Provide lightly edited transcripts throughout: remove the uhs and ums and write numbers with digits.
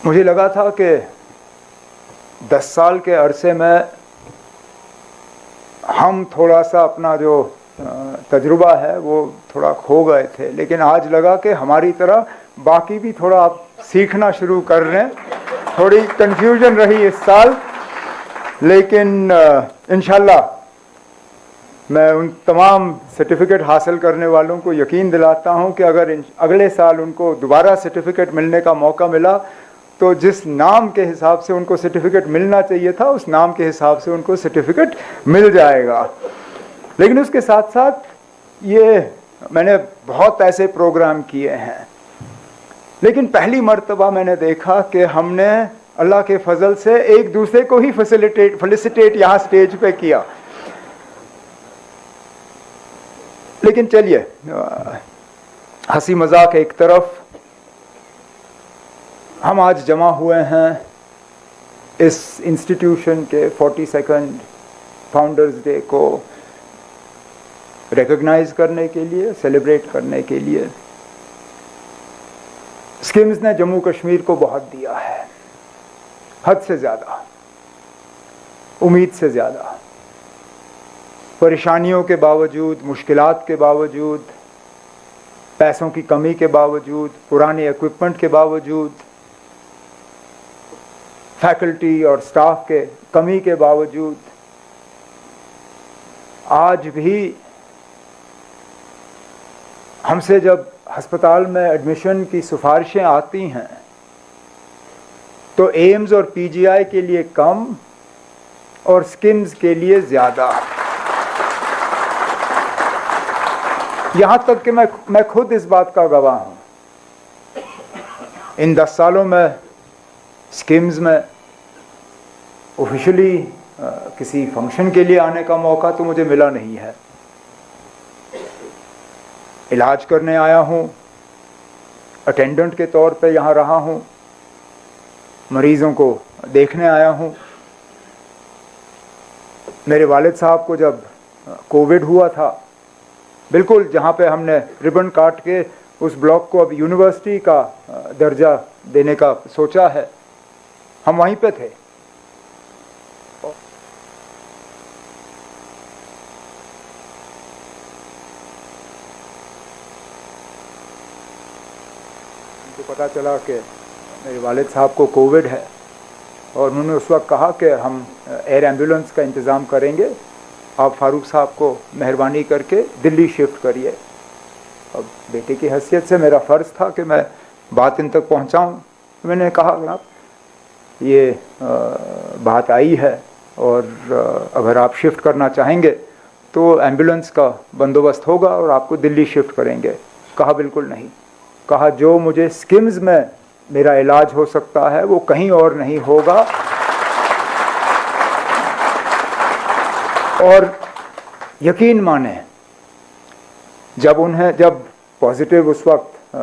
मुझे लगा था कि 10 साल के अरसे में हम थोड़ा सा अपना जो तजुर्बा है वो थोड़ा खो गए थे, लेकिन आज लगा कि हमारी तरह बाकी भी थोड़ा आप सीखना शुरू कर रहे हैं। थोड़ी कन्फ्यूजन रही इस साल, लेकिन इंशाल्लाह मैं उन तमाम सर्टिफिकेट हासिल करने वालों को यकीन दिलाता हूं कि अगर अगले साल उनको दोबारा सर्टिफिकेट मिलने का मौका मिला तो जिस नाम के हिसाब से उनको सर्टिफिकेट मिलना चाहिए था उस नाम के हिसाब से उनको सर्टिफिकेट मिल जाएगा। लेकिन उसके साथ साथ ये मैंने बहुत ऐसे प्रोग्राम किए हैं, लेकिन पहली मर्तबा मैंने देखा कि हमने अल्लाह के फजल से एक दूसरे को ही फेलिसिटेट यहाँ स्टेज पे किया। लेकिन चलिए, हंसी मजाक एक तरफ, हम आज जमा हुए हैं इस इंस्टीट्यूशन के 42nd फाउंडर्स डे को रिकॉग्नाइज करने के लिए, सेलिब्रेट करने के लिए। स्किम्स ने जम्मू कश्मीर को बहुत दिया है, हद से ज़्यादा, उम्मीद से ज़्यादा। परेशानियों के बावजूद, मुश्किलात के बावजूद, पैसों की कमी के बावजूद, पुराने इक्विपमेंट के बावजूद, फैकल्टी और स्टाफ के कमी के बावजूद, आज भी हमसे जब अस्पताल में एडमिशन की सिफारिशें आती हैं तो एम्स और पीजीआई के लिए कम और स्किम्स के लिए ज़्यादा। यहाँ तक कि मैं खुद इस बात का गवाह हूँ। इन 10 सालों में स्किम्स में ऑफिशियली किसी फंक्शन के लिए आने का मौका तो मुझे मिला नहीं है। इलाज करने आया हूँ, अटेंडेंट के तौर पे यहाँ रहा हूँ, मरीज़ों को देखने आया हूँ। मेरे वालिद साहब को जब कोविड हुआ था, बिल्कुल जहाँ पे हमने रिबन काट के उस ब्लॉक को अब यूनिवर्सिटी का दर्जा देने का सोचा है, हम वहीं पे थे। तो पता चला कि मेरे वालिद साहब को कोविड है और उन्होंने उस वक्त कहा कि हम एयर एम्बुलेंस का इंतज़ाम करेंगे, आप फारूक साहब को मेहरबानी करके दिल्ली शिफ्ट करिए। अब बेटे की हैसियत से मेरा फ़र्ज़ था कि मैं बात इन तक पहुंचाऊं। मैंने कहा आप ये बात आई है और अगर आप शिफ्ट करना चाहेंगे तो एम्बुलेंस का बंदोबस्त होगा और आपको दिल्ली शिफ्ट करेंगे। कहा बिल्कुल नहीं। कहा जो मुझे स्किम्स में मेरा इलाज हो सकता है वो कहीं और नहीं होगा। और यकीन माने, जब पॉजिटिव उस वक्त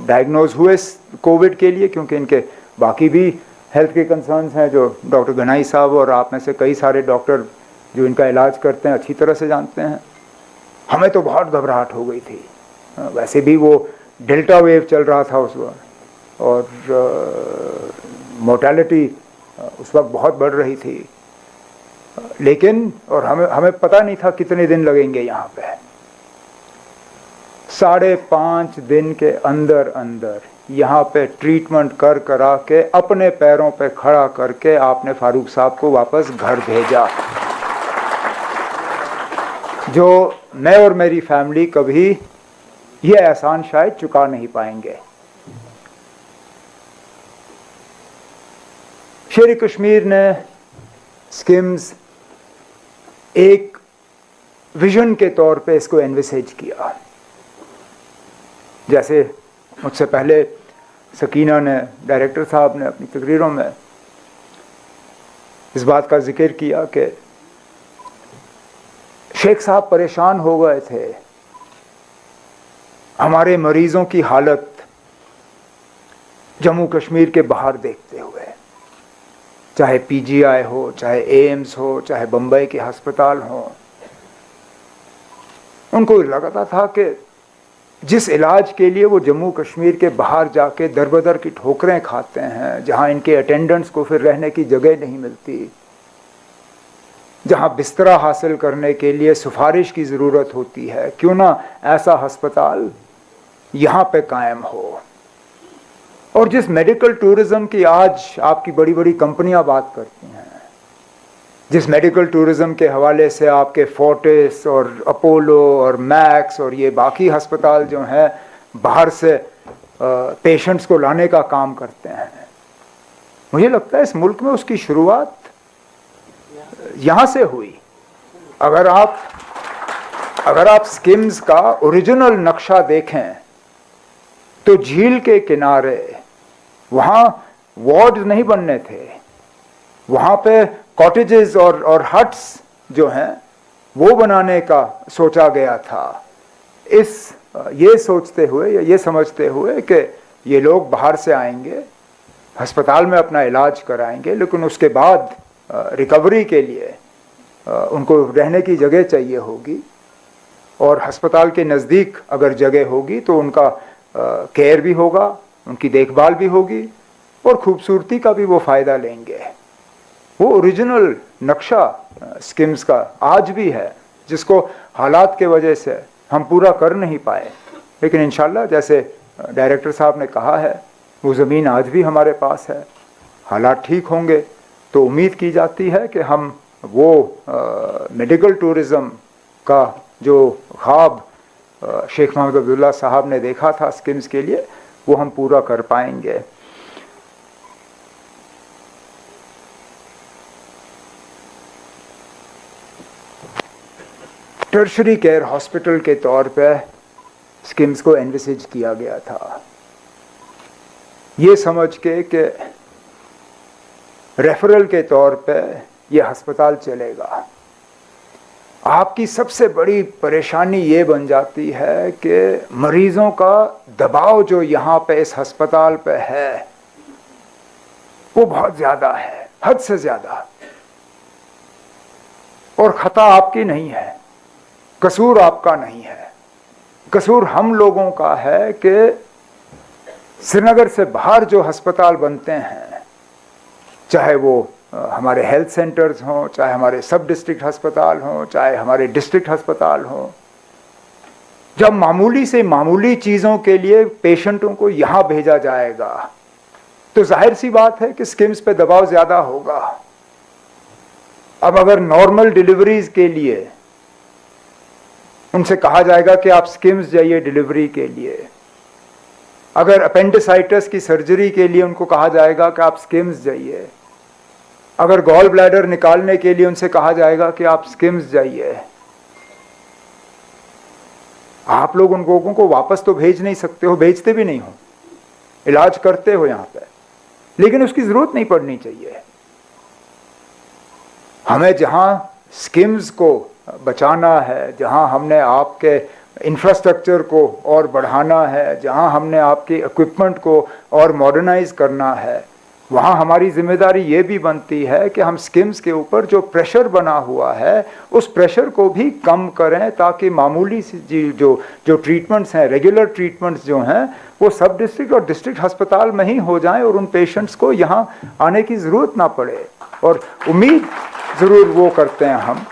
डायग्नोज हुए कोविड के लिए, क्योंकि इनके बाकी भी हेल्थ के कंसर्न्स हैं जो डॉक्टर गनाई साहब और आप में से कई सारे डॉक्टर जो इनका इलाज करते हैं अच्छी तरह से जानते हैं, हमें तो बहुत घबराहट हो गई थी। वैसे भी वो डेल्टा वेव चल रहा था उस वक्त और मोर्टेलिटी उस वक्त बहुत बढ़ रही थी। लेकिन और हमें पता नहीं था कितने दिन लगेंगे यहाँ पे। 5.5 दिन के अंदर अंदर यहाँ पे ट्रीटमेंट करा के अपने पैरों पे खड़ा करके आपने फारूक साहब को वापस घर भेजा, जो मैं और मेरी फैमिली कभी ये एहसान शायद चुका नहीं पाएंगे। शेर कश्मीर ने स्किम्स एक विजन के तौर पे इसको एनविसेज किया। जैसे मुझसे पहले सकीना ने, डायरेक्टर साहब ने अपनी तकरीरों में इस बात का जिक्र किया कि शेख साहब परेशान हो गए थे हमारे मरीजों की हालत जम्मू कश्मीर के बाहर देखते हुए, चाहे पीजीआई हो, चाहे एम्स हो, चाहे बम्बई के अस्पताल हो। उनको लगता था कि जिस इलाज के लिए वो जम्मू कश्मीर के बाहर जाके दरबदर की ठोकरें खाते हैं, जहाँ इनके अटेंडेंट्स को फिर रहने की जगह नहीं मिलती, जहाँ बिस्तरा हासिल करने के लिए सिफारिश की ज़रूरत होती है, क्यों ना ऐसा अस्पताल यहाँ पे कायम हो। और जिस मेडिकल टूरिज़्म की आज आपकी बड़ी बड़ी कंपनियां बात करती हैं, जिस मेडिकल टूरिज़्म के हवाले से आपके फोर्टिस और अपोलो और मैक्स और ये बाकी अस्पताल जो हैं बाहर से पेशेंट्स को लाने का काम करते हैं, मुझे लगता है इस मुल्क में उसकी शुरुआत यहाँ से हुई। अगर आप स्किम्स का ओरिजिनल नक्शा देखें तो झील के किनारे वहाँ वार्ड नहीं बनने थे, वहाँ पे कॉटेजेस और हट्स जो हैं वो बनाने का सोचा गया था, ये सोचते हुए या ये समझते हुए कि ये लोग बाहर से आएंगे, अस्पताल में अपना इलाज कराएंगे, लेकिन उसके बाद रिकवरी के लिए उनको रहने की जगह चाहिए होगी, और अस्पताल के नज़दीक अगर जगह होगी तो उनका केयर भी होगा, उनकी देखभाल भी होगी और खूबसूरती का भी वो फ़ायदा लेंगे। वो ओरिजिनल नक्शा स्किम्स का आज भी है, जिसको हालात के वजह से हम पूरा कर नहीं पाए, लेकिन इंशाल्लाह जैसे डायरेक्टर साहब ने कहा है वो ज़मीन आज भी हमारे पास है। हालात ठीक होंगे तो उम्मीद की जाती है कि हम वो मेडिकल टूरिज़्म का जो ख्वाब शेख मोहम्मद अब्दुल्ला साहब ने देखा था स्किम्स के लिए, वो हम पूरा कर पाएंगे। टर्शरी केयर हॉस्पिटल के तौर पे स्किम्स को एनविसेज किया गया था, ये समझ के कि रेफरल के तौर पे ये अस्पताल चलेगा। आपकी सबसे बड़ी परेशानी ये बन जाती है कि मरीजों का दबाव जो यहाँ पे इस अस्पताल पे है वो बहुत ज़्यादा है, हद से ज़्यादा। और ख़ता आपकी नहीं है, कसूर आपका नहीं है, कसूर हम लोगों का है कि श्रीनगर से बाहर जो अस्पताल बनते हैं, चाहे वो हमारे हेल्थ सेंटर्स हों, चाहे हमारे सब डिस्ट्रिक्ट अस्पताल हों, चाहे हमारे डिस्ट्रिक्ट अस्पताल हों, जब मामूली से मामूली चीज़ों के लिए पेशेंटों को यहाँ भेजा जाएगा तो जाहिर सी बात है कि स्किम्स पे दबाव ज़्यादा होगा। अब अगर नॉर्मल डिलीवरीज के लिए उनसे कहा जाएगा कि आप स्किम्स जाइए डिलीवरी के लिए, अगर अपेंडिसाइटिस की सर्जरी के लिए उनको कहा जाएगा कि आप स्किम्स जाइए, अगर गॉल ब्लैडर निकालने के लिए उनसे कहा जाएगा कि आप स्किम्स जाइए, आप लोग उन लोगों को वापस तो भेज नहीं सकते हो, भेजते भी नहीं हो, इलाज करते हो यहाँ पे, लेकिन उसकी ज़रूरत नहीं पड़नी चाहिए। हमें जहाँ स्किम्स को बचाना है, जहाँ हमने आपके इंफ्रास्ट्रक्चर को और बढ़ाना है, जहाँ हमने आपके इक्विपमेंट को और मॉडर्नाइज करना है, वहाँ हमारी जिम्मेदारी ये भी बनती है कि हम स्किम्स के ऊपर जो प्रेशर बना हुआ है उस प्रेशर को भी कम करें, ताकि मामूली सी जो ट्रीटमेंट्स हैं, रेगुलर ट्रीटमेंट्स जो हैं, वो सब डिस्ट्रिक्ट और डिस्ट्रिक्ट अस्पताल में ही हो जाएं और उन पेशेंट्स को यहाँ आने की ज़रूरत ना पड़े। और उम्मीद ज़रूर वो करते हैं हम।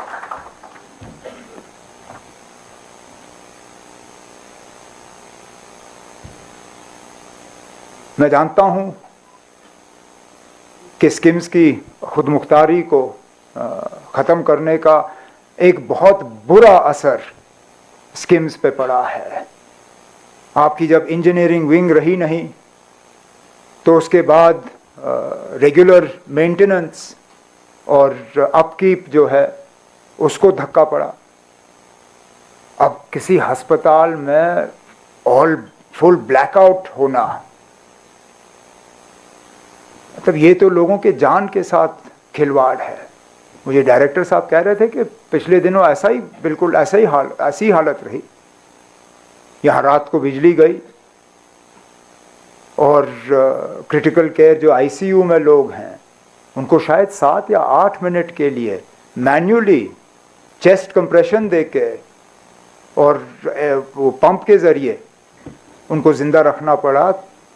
मैं जानता हूँ कि स्किम्स की खुद मुख्तारी को ख़त्म करने का एक बहुत बुरा असर स्किम्स पे पड़ा है। आपकी जब इंजीनियरिंग विंग रही नहीं तो उसके बाद रेगुलर मेंटेनेंस और अपकीप जो है उसको धक्का पड़ा। अब किसी अस्पताल में ऑल फुल ब्लैकआउट होना, मतलब ये तो लोगों के जान के साथ खिलवाड़ है। मुझे डायरेक्टर साहब कह रहे थे कि पिछले दिनों ऐसा ही, बिल्कुल ऐसी हालत रही। यहाँ रात को बिजली गई और क्रिटिकल केयर जो आईसीयू में लोग हैं उनको शायद 7 या 8 मिनट के लिए मैन्युअली चेस्ट कंप्रेशन देके और वो पंप के ज़रिए उनको ज़िंदा रखना पड़ा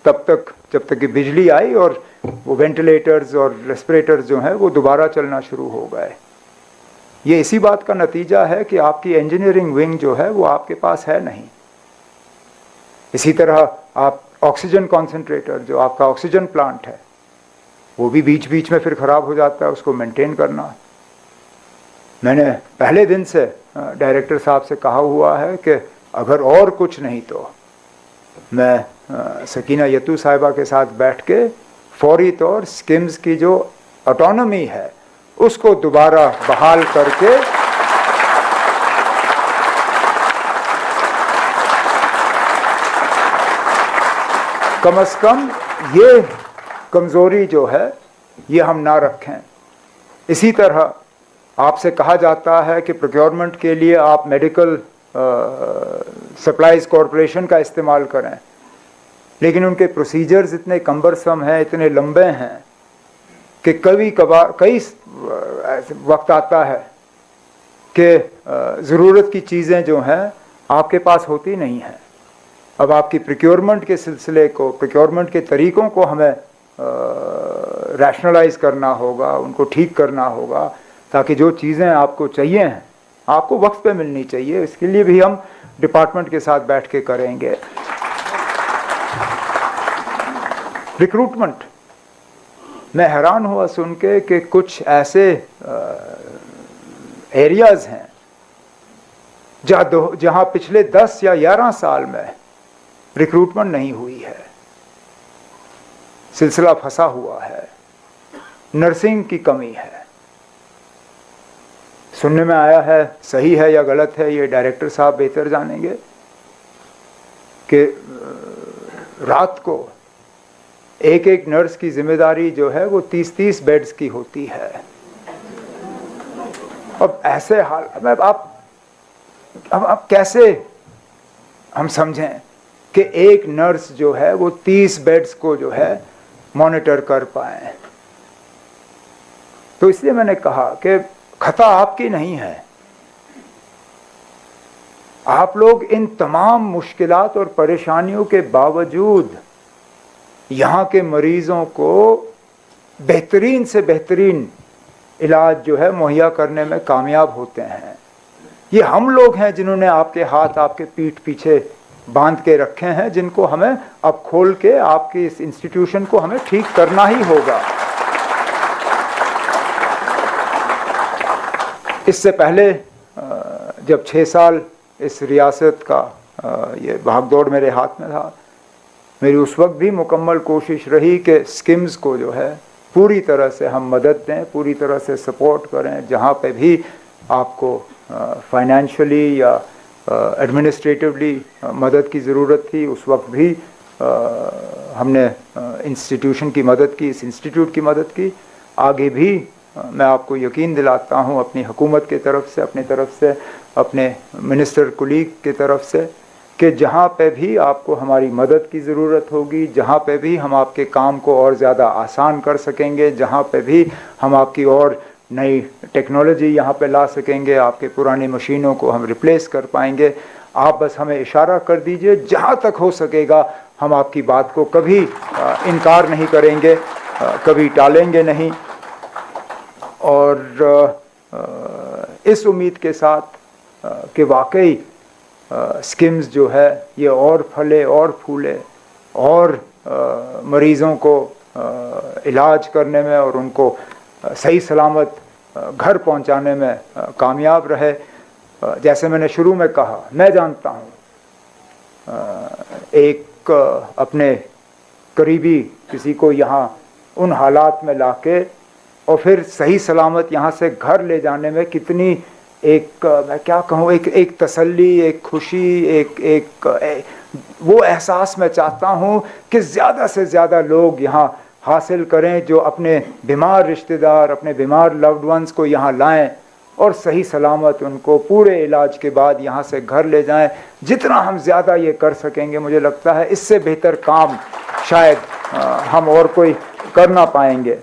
तब तक जब तक कि बिजली आई और वो वेंटिलेटर्स और रेस्पिरेटर्स जो हैं वो दोबारा चलना शुरू हो गए। ये इसी बात का नतीजा है कि आपकी इंजीनियरिंग विंग जो है वो आपके पास है नहीं। इसी तरह आप ऑक्सीजन कॉन्सेंट्रेटर, जो आपका ऑक्सीजन प्लांट है, वो भी बीच बीच में फिर ख़राब हो जाता है, उसको मेंटेन करना। मैंने पहले दिन से डायरेक्टर साहब से कहा हुआ है कि अगर और कुछ नहीं तो मैं सकीना यतू साहिबा के साथ बैठ के फौरी तौर स्किम्स की जो ऑटोनॉमी है उसको दोबारा बहाल करके कम से कम ये कमज़ोरी जो है ये हम ना रखें। इसी तरह आपसे कहा जाता है कि प्रोक्योरमेंट के लिए आप मेडिकल सप्लाईज कॉरपोरेशन का इस्तेमाल करें, लेकिन उनके प्रोसीजर्स इतने कम्बरसम हैं, इतने लंबे हैं कि कई वक्त आता है कि ज़रूरत की चीज़ें जो हैं आपके पास होती नहीं हैं। अब आपकी प्रोक्योरमेंट के सिलसिले को, प्रोक्योरमेंट के तरीक़ों को हमें रैशनलाइज करना होगा, उनको ठीक करना होगा, ताकि जो चीज़ें आपको चाहिए हैं आपको वक्त पे मिलनी चाहिए। इसके लिए भी हम डिपार्टमेंट के साथ बैठ के करेंगे। रिक्रूटमेंट, मैं हैरान हुआ सुन के कि कुछ ऐसे एरियाज़ हैं जहाँ पिछले 10 या 11 साल में रिक्रूटमेंट नहीं हुई है, सिलसिला फंसा हुआ है, नर्सिंग की कमी है। सुनने में आया है, सही है या गलत है ये डायरेक्टर साहब बेहतर जानेंगे, कि रात को एक एक नर्स की जिम्मेदारी जो है वो 30-30 बेड्स की होती है। अब ऐसे हाल में अब कैसे हम समझें कि एक नर्स जो है वो 30 बेड्स को जो है मॉनिटर कर पाए। तो इसलिए मैंने कहा कि खता आपकी नहीं है। आप लोग इन तमाम मुश्किलात और परेशानियों के बावजूद यहाँ के मरीज़ों को बेहतरीन से बेहतरीन इलाज जो है मुहैया करने में कामयाब होते हैं। ये हम लोग हैं जिन्होंने आपके हाथ आपके पीठ पीछे बांध के रखे हैं, जिनको हमें अब खोल के आपके इस इंस्टीट्यूशन को हमें ठीक करना ही होगा। इससे पहले जब 6 साल इस रियासत का ये भागदौड़ मेरे हाथ में था, मेरी उस वक्त भी मुकम्मल कोशिश रही कि स्किम्स को जो है पूरी तरह से हम मदद दें, पूरी तरह से सपोर्ट करें। जहाँ पे भी आपको फाइनेंशियली या एडमिनिस्ट्रेटिवली मदद की ज़रूरत थी, उस वक्त भी हमने इंस्टीट्यूशन की मदद की, इस इंस्टीट्यूट की मदद की। आगे भी मैं आपको यकीन दिलाता हूँ अपनी हुकूमत की तरफ से, अपनी तरफ से, अपने मिनिस्टर कुलीग की तरफ से, कि जहाँ पे भी आपको हमारी मदद की ज़रूरत होगी, जहाँ पे भी हम आपके काम को और ज़्यादा आसान कर सकेंगे, जहाँ पे भी हम आपकी और नई टेक्नोलॉजी यहाँ पे ला सकेंगे, आपके पुरानी मशीनों को हम रिप्लेस कर पाएंगे, आप बस हमें इशारा कर दीजिए। जहाँ तक हो सकेगा हम आपकी बात को कभी इनकार नहीं करेंगे, कभी टालेंगे नहीं। और इस उम्मीद के साथ कि वाकई स्किम्स जो है ये और फले और फूले और मरीज़ों को इलाज करने में और उनको सही सलामत घर पहुंचाने में कामयाब रहे। जैसे मैंने शुरू में कहा, मैं जानता हूं एक अपने करीबी किसी को यहाँ उन हालात में लाके और फिर सही सलामत यहाँ से घर ले जाने में कितनी एक मैं क्या कहूँ, एक तसल्ली, एक खुशी, एक वो एहसास मैं चाहता हूँ कि ज़्यादा से ज़्यादा लोग यहाँ हासिल करें, जो अपने बीमार रिश्तेदार, अपने बीमार लव्ड वंस को यहाँ लाएं और सही सलामत उनको पूरे इलाज के बाद यहाँ से घर ले जाएं। जितना हम ज़्यादा ये कर सकेंगे, मुझे लगता है इससे बेहतर काम शायद हम और कोई कर ना पाएंगे।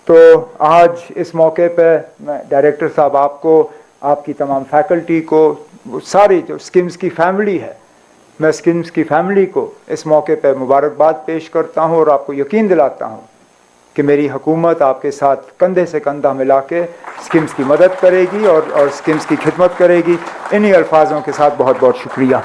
तो आज इस मौके पे मैं डायरेक्टर साहब आपको, आपकी तमाम फैकल्टी को, वो सारी जो स्किम्स की फैमिली है, मैं स्किम्स की फैमिली को इस मौके पर मुबारकबाद पेश करता हूँ और आपको यकीन दिलाता हूँ कि मेरी हुकूमत आपके साथ कंधे से कंधा मिला के स्किम्स की मदद करेगी और स्किम्स की खिदमत करेगी। इन्हीं अल्फाजों के साथ बहुत बहुत शुक्रिया।